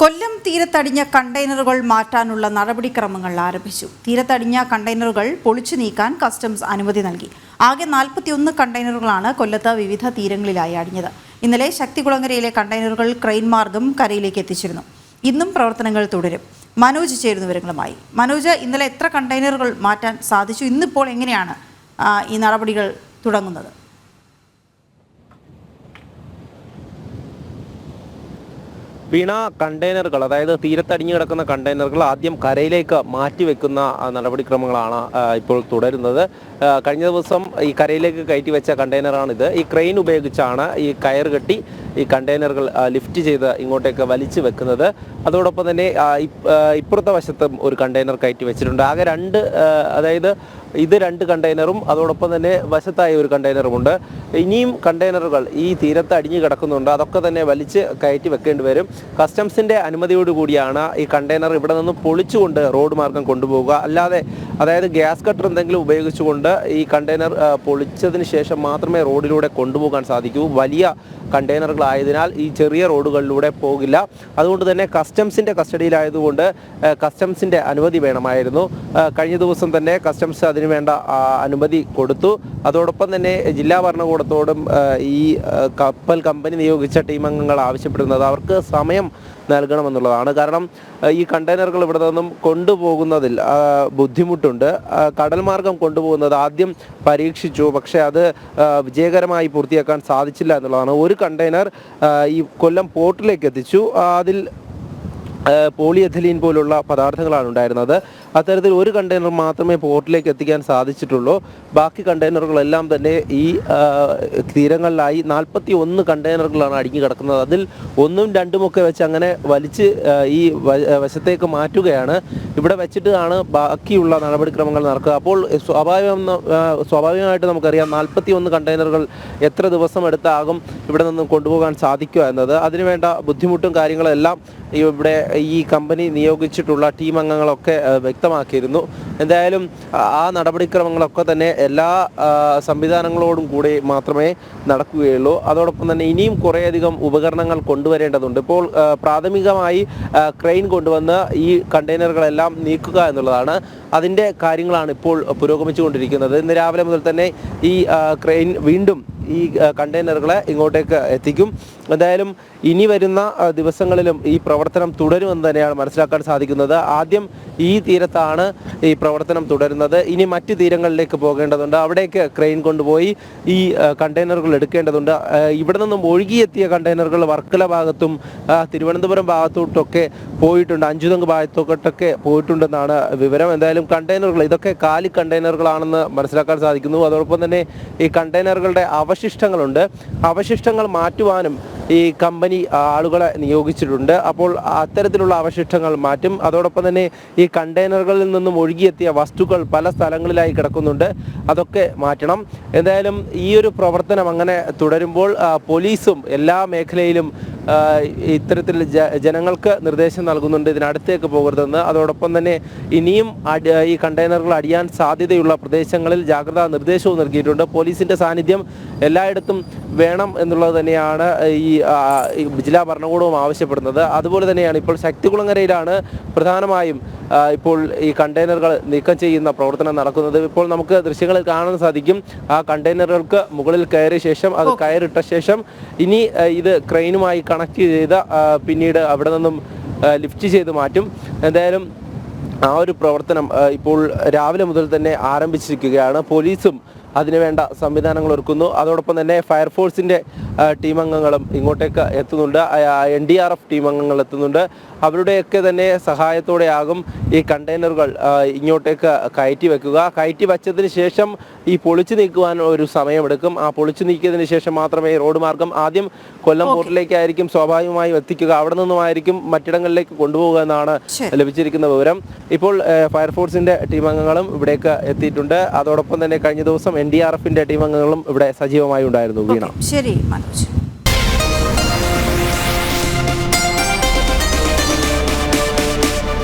കൊല്ലം തീരത്തടിഞ്ഞ കണ്ടെയ്നറുകൾ മാറ്റാനുള്ള നടപടിക്രമങ്ങൾ ആരംഭിച്ചു. തീരത്തടിഞ്ഞ കണ്ടെയ്നറുകൾ പൊളിച്ചു നീക്കാൻ കസ്റ്റംസ് അനുമതി നൽകി. ആകെ 41 കണ്ടെയ്നറുകളാണ് കൊല്ലത്ത് വിവിധ തീരങ്ങളിലായി അടിഞ്ഞത്. ഇന്നലെ ശക്തികുളങ്ങരയിലെ കണ്ടെയ്നറുകൾ ക്രെയിൻ മാർഗം കരയിലേക്ക് എത്തിച്ചിരുന്നു. ഇന്നും പ്രവർത്തനങ്ങൾ തുടരും. മനോജ് ചേരുന്ന വിവരങ്ങളുമായി. മനോജ്, ഇന്നലെ എത്ര കണ്ടെയ്നറുകൾ മാറ്റാൻ സാധിച്ചു? ഇന്നിപ്പോൾ എങ്ങനെയാണ് ഈ നടപടികൾ തുടങ്ങുന്നത്? വീണ, കണ്ടെയ്നറുകൾ, അതായത് തീരത്തടിഞ്ഞു കിടക്കുന്ന കണ്ടെയ്നറുകൾ ആദ്യം കരയിലേക്ക് മാറ്റിവെക്കുന്ന നടപടിക്രമങ്ങളാണ് ഇപ്പോൾ തുടരുന്നത്. കഴിഞ്ഞ ദിവസം ഈ കരയിലേക്ക് കയറ്റി വെച്ച കണ്ടെയ്നറാണിത്. ഈ ക്രെയിൻ ഉപയോഗിച്ചാണ് ഈ കയർ കെട്ടി ഈ കണ്ടെയ്നറുകൾ ലിഫ്റ്റ് ചെയ്ത് ഇങ്ങോട്ടേക്ക് വലിച്ചു വെക്കുന്നത്. അതോടൊപ്പം തന്നെ ഇപ്പുറത്തെ വശത്തും ഒരു കണ്ടെയ്നർ കയറ്റി വെച്ചിട്ടുണ്ട്. ആകെ അതായത് ഇത് 2 കണ്ടെയ്നറും അതോടൊപ്പം തന്നെ വശത്തായി ഒരു കണ്ടെയ്നറുമുണ്ട്. ഇനിയും കണ്ടെയ്നറുകൾ ഈ തീരത്ത് അടിഞ്ഞു കിടക്കുന്നുണ്ട്. അതൊക്കെ തന്നെ വലിച്ച് കയറ്റി വെക്കേണ്ടി വരും. കസ്റ്റംസിൻ്റെ അനുമതിയോടുകൂടിയാണ് ഈ കണ്ടെയ്നർ ഇവിടെ നിന്ന് പൊളിച്ചുകൊണ്ട് റോഡ് മാർഗം കൊണ്ടുപോവുക. അല്ലാതെ അതായത് ഗ്യാസ് കട്ടർ എന്തെങ്കിലും ഉപയോഗിച്ചുകൊണ്ട് ഈ കണ്ടെയ്നർ പൊളിച്ചതിന് ശേഷം മാത്രമേ റോഡിലൂടെ കൊണ്ടുപോകാൻ സാധിക്കൂ. വലിയ കണ്ടെയ്നറുകളായതിനാൽ ഈ ചെറിയ റോഡുകളിലൂടെ പോകില്ല. അതുകൊണ്ട് തന്നെ കസ്റ്റംസിൻ്റെ കസ്റ്റഡിയിലായതുകൊണ്ട് കസ്റ്റംസിൻ്റെ അനുമതി വേണമായിരുന്നു. കഴിഞ്ഞ ദിവസം തന്നെ കസ്റ്റംസ് അതിന് വേണ്ട അനുമതി കൊടുത്തു. അതോടൊപ്പം തന്നെ ജില്ലാ ഭരണകൂടത്തോടും ഈ കപ്പൽ കമ്പനി നിയോഗിച്ച ടീം അംഗങ്ങൾ ആവശ്യപ്പെടുന്നത് അവർക്ക് സമയം നൽകണമെന്നുള്ളതാണ്. കാരണം ഈ കണ്ടെയ്നറുകൾ ഇവിടെ നിന്നും കൊണ്ടുപോകുന്നതിൽ ബുദ്ധിമുട്ടുണ്ട്. കടൽ മാർഗം കൊണ്ടുപോകുന്നത് ആദ്യം പരീക്ഷിച്ചു, പക്ഷേ അത് വിജയകരമായി പൂർത്തിയാക്കാൻ സാധിച്ചില്ല എന്നുള്ളതാണ്. ഒരു കണ്ടെയ്നർ ഈ കൊല്ലം പോർട്ടിലേക്ക് എത്തിച്ചു. അതിൽ പോളിയെഥലീൻ പോലുള്ള പദാർത്ഥങ്ങളാണ് ഉണ്ടായിരുന്നത്. അത്തരത്തിൽ ഒരു കണ്ടെയ്നർ മാത്രമേ പോർട്ടിലേക്ക് എത്തിക്കാൻ സാധിച്ചിട്ടുള്ളൂ. ബാക്കി കണ്ടെയ്നറുകളെല്ലാം തന്നെ ഈ തീരങ്ങളിലായി 41 കണ്ടെയ്നറുകളാണ് അടിഞ്ഞു കിടക്കുന്നത്. അതിൽ 1ഉം 2ഉം വെച്ച് അങ്ങനെ വലിച്ച് ഈ വശത്തേക്ക് മാറ്റുകയാണ്. ഇവിടെ വെച്ചിട്ടാണ് ബാക്കിയുള്ള നടപടിക്രമങ്ങൾ നടക്കുക. അപ്പോൾ സ്വാഭാവികമായിട്ട് നമുക്കറിയാം 41 കണ്ടെയ്നറുകൾ എത്ര ദിവസം എടുത്താകും ഇവിടെ നിന്നും കൊണ്ടുപോകാൻ സാധിക്കുക എന്നത്. അതിനുവേണ്ട ബുദ്ധിമുട്ടും കാര്യങ്ങളെല്ലാം ഇവിടെ ഈ കമ്പനി നിയോഗിച്ചിട്ടുള്ള ടീം അംഗങ്ങളൊക്കെ വ്യക്തമാക്കിയിരുന്നു. എന്തായാലും ആ നടപടിക്രമങ്ങളൊക്കെ തന്നെ എല്ലാ സംവിധാനങ്ങളോടും കൂടി മാത്രമേ നടക്കുകയുള്ളൂ. അതോടൊപ്പം തന്നെ ഇനിയും കുറേയധികം ഉപകരണങ്ങൾ കൊണ്ടുവരേണ്ടതുണ്ട്. ഇപ്പോൾ പ്രാഥമികമായി ക്രെയിൻ കൊണ്ടുവന്ന് ഈ കണ്ടെയ്നറുകളെല്ലാം നീക്കുക എന്നുള്ളതാണ്. അതിൻ്റെ കാര്യങ്ങളാണ് ഇപ്പോൾ പുരോഗമിച്ചുകൊണ്ടിരിക്കുന്നത്. ഇന്ന് രാവിലെ മുതൽ തന്നെ ഈ ക്രെയിൻ വീണ്ടും ഈ കണ്ടെയ്നറുകളെ ഇങ്ങോട്ടേക്ക് എത്തിക്കും. എന്തായാലും ഇനി വരുന്ന ദിവസങ്ങളിലും ഈ പ്രവർത്തനം തുടരുമെന്ന് തന്നെയാണ് മനസ്സിലാക്കാൻ സാധിക്കുന്നത്. ആദ്യം ഈ തീരത്താണ് ഈ പ്രവർത്തനം തുടരുന്നത്. ഇനി മറ്റ് തീരങ്ങളിലേക്ക് പോകേണ്ടതുണ്ട്. അവിടേക്ക് ക്രെയിൻ കൊണ്ടുപോയി ഈ കണ്ടെയ്നറുകൾ എടുക്കേണ്ടതുണ്ട്. ഇവിടെ നിന്നും ഒഴുകിയെത്തിയ കണ്ടെയ്നറുകൾ വർക്കല ഭാഗത്തും തിരുവനന്തപുരം ഭാഗത്തോട്ടൊക്കെ പോയിട്ടുണ്ട്. അഞ്ചുതങ്ങ് ഭാഗത്തോട്ടൊക്കെ പോയിട്ടുണ്ടെന്നാണ് വിവരം. എന്തായാലും കണ്ടെയ്നറുകൾ ഇതൊക്കെ കാലി കണ്ടെയ്നറുകളാണെന്ന് മനസ്സിലാക്കാൻ സാധിക്കുന്നു. അതോടൊപ്പം തന്നെ ഈ കണ്ടെയ്നറുകളുടെ അവശിഷ്ടങ്ങളുണ്ട്. അവശിഷ്ടങ്ങൾ മാറ്റുവാനും ഈ കമ്പനി ആളുകളെ നിയോഗിച്ചിട്ടുണ്ട്. അപ്പോൾ അത്തരത്തിലുള്ള അവശിഷ്ടങ്ങൾ മാറ്റും. അതോടൊപ്പം തന്നെ ഈ കണ്ടെയ്നറുകളിൽ നിന്നും ഒഴുകിയെത്തിയ വസ്തുക്കൾ പല സ്ഥലങ്ങളിലായി കിടക്കുന്നുണ്ട്. അതൊക്കെ മാറ്റണം. എന്തായാലും ഈ ഒരു പ്രവർത്തനം അങ്ങനെ തുടരുമ്പോൾ പോലീസും എല്ലാ മേഖലയിലും ഇത്തരത്തിൽ ജനങ്ങൾക്ക് നിർദ്ദേശം നൽകുന്നുണ്ട്, ഇതിനടുത്തേക്ക് പോകരുതെന്ന്. അതോടൊപ്പം തന്നെ ഇനിയും ഈ കണ്ടെയ്നറുകൾ അടിയാൻ സാധ്യതയുള്ള പ്രദേശങ്ങളിൽ ജാഗ്രതാ നിർദ്ദേശവും നൽകിയിട്ടുണ്ട്. പോലീസിൻ്റെ സാന്നിധ്യം എല്ലായിടത്തും വേണം എന്നുള്ളത് തന്നെയാണ് ഈ ജില്ലാ ഭരണകൂടവും ആവശ്യപ്പെടുന്നത്. അതുപോലെ തന്നെയാണ് ഇപ്പോൾ ശക്തികുളങ്ങരയിലാണ് പ്രധാനമായും ഇപ്പോൾ ഈ കണ്ടെയ്നറുകൾ നീക്കം ചെയ്യുന്ന പ്രവർത്തനം നടക്കുന്നത്. ഇപ്പോൾ നമുക്ക് ദൃശ്യങ്ങളിൽ കാണാൻ സാധിക്കും. ആ കണ്ടെയ്നറുകൾക്ക് മുകളിൽ കയറിയ ശേഷം അത് കയറിട്ട ശേഷം ഇനി ഇത് ക്രെയിനുമായി കണക്ട് ചെയ്ത് പിന്നീട് അവിടെ നിന്നും ലിഫ്റ്റ് ചെയ്ത് മാറ്റും. എന്തായാലും ആ ഒരു പ്രവർത്തനം ഇപ്പോൾ രാവിലെ മുതൽ തന്നെ ആരംഭിച്ചിരിക്കുകയാണ്. പോലീസും അതിനുവേണ്ട സംവിധാനങ്ങൾ ഒരുക്കുന്നു. അതോടൊപ്പം തന്നെ ഫയർഫോഴ്സിൻ്റെ ടീം അംഗങ്ങളും ഇങ്ങോട്ടേക്ക് എത്തുന്നുണ്ട്. NDRF ടീം അംഗങ്ങൾ എത്തുന്നുണ്ട്. അവരുടെയൊക്കെ തന്നെ സഹായത്തോടെയാകും ഈ കണ്ടെയ്നറുകൾ ഇങ്ങോട്ടേക്ക് കയറ്റി വെക്കുക. കയറ്റി വച്ചതിന് ശേഷം ഈ പൊളിച്ചു നീക്കുവാൻ ഒരു സമയമെടുക്കും. ആ പൊളിച്ചു നീക്കിയതിന് ശേഷം മാത്രമേ റോഡ് മാർഗം ആദ്യം കൊല്ലം പോർട്ടിലേക്കായിരിക്കും സ്വാഭാവികമായും എത്തിക്കുക. അവിടെ നിന്നുമായിരിക്കും മറ്റിടങ്ങളിലേക്ക് കൊണ്ടുപോകുക എന്നാണ് ലഭിച്ചിരിക്കുന്ന വിവരം. ഇപ്പോൾ ഫയർഫോഴ്സിൻ്റെ ടീം അംഗങ്ങളും ഇവിടേക്ക് എത്തിയിട്ടുണ്ട്. അതോടൊപ്പം തന്നെ കഴിഞ്ഞ ദിവസം NDRFിൻ്റെ ടീം അംഗങ്ങളും ഇവിടെ സജീവമായി ഉണ്ടായിരുന്നു. വീണ, ശരി മനോജ്.